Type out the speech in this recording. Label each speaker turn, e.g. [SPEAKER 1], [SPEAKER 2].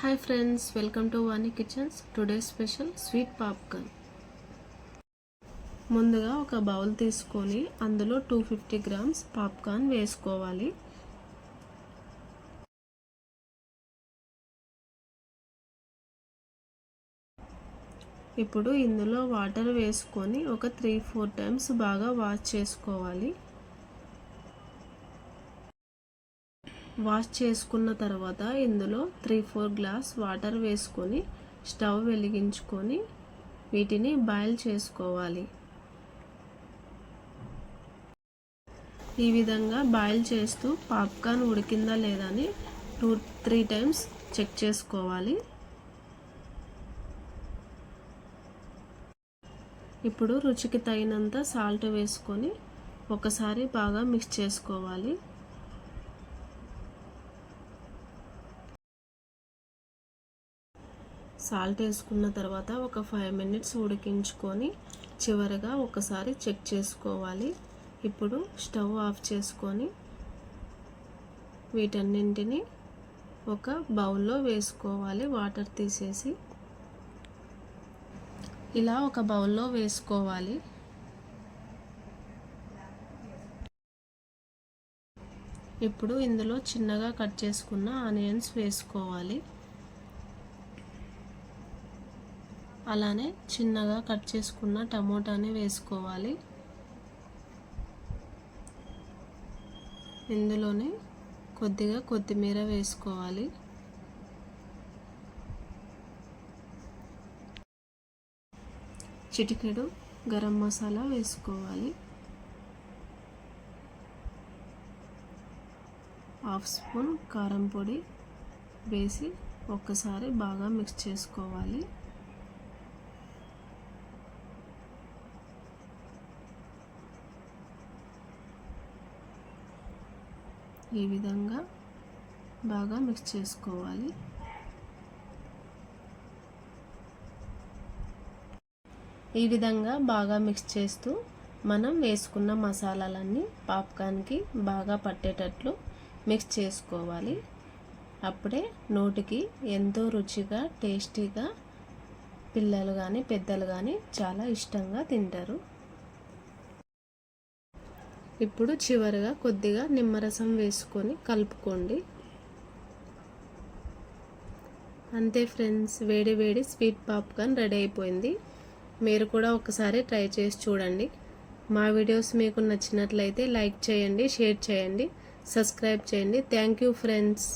[SPEAKER 1] Hi friends, welcome to Vani Kitchens. Today's special sweet popcorn. ముందుగా ఒక bowl తీసుకొని అందులో 250 grams పాప్కార్న్ వేసుకోవాలి. ఇప్పుడు ఇందులో వాటర్ వేసుకొని ఒక 3-4 టైమ్స్ బాగా వాష్ చేసుకోవాలి. వాష్ చేసుకున్న తర్వాత ఇందులో 3-4 గ్లాస్ వాటర్ వేసుకొని స్టవ్ వెలిగించుకొని వీటిని బాయిల్ చేసుకోవాలి. ఈ విధంగా బాయిల్ చేస్తూ పాప్కార్న్ ఉడికిందా లేదా అని 2-3 టైమ్స్ చెక్ చేసుకోవాలి. ఇప్పుడు రుచికి తగినంత సాల్ట్ వేసుకొని ఒకసారి బాగా మిక్స్ చేసుకోవాలి. సాల్ట్ వేసుకున్న తర్వాత ఒక 5 మినిట్స్ ఉడికించుకొని చివరగా ఒకసారి చెక్ చేసుకోవాలి. ఇప్పుడు స్టవ్ ఆఫ్ చేసుకొని వీటన్నింటిని ఒక బౌల్లో వేసుకోవాలి. వాటర్ తీసేసి ఇలా ఒక బౌల్లో వేసుకోవాలి. ఇప్పుడు ఇందులో చిన్నగా కట్ చేసుకున్న ఆనియన్స్ వేసుకోవాలి. అలానే చిన్నగా కట్ చేసుకున్న టమోటాని వేసుకోవాలి. ఇందులోనే కొద్దిగా కొత్తిమీర వేసుకోవాలి. చిటికెడు గరం మసాలా వేసుకోవాలి. 1/2 స్పూన్ కారం పొడి వేసి ఒక్కసారి బాగా మిక్స్ చేసుకోవాలి. ఈ విధంగా బాగా మిక్స్ చేసుకోవాలి. ఈ విధంగా బాగా మిక్స్ చేస్తూ మనం వేసుకున్న మసాలాలన్నీ పాప్కార్న్కి బాగా పట్టేటట్లు మిక్స్ చేసుకోవాలి. అప్పుడే నోటికి ఎంతో రుచిగా టేస్టీగా పిల్లలు కానీ పెద్దలు కానీ చాలా ఇష్టంగా తింటారు. ఇప్పుడు చివరగా కొద్దిగా నిమ్మరసం వేసుకొని కలుపుకోండి. అంతే ఫ్రెండ్స్, వేడి వేడి స్వీట్ పాప్కార్న్ రెడీ అయిపోయింది. మీరు కూడా ఒకసారి ట్రై చేసి చూడండి. మా వీడియోస్ మీకు నచ్చినట్లయితే లైక్ చేయండి, షేర్ చేయండి, సబ్స్క్రైబ్ చేయండి. Thank you friends.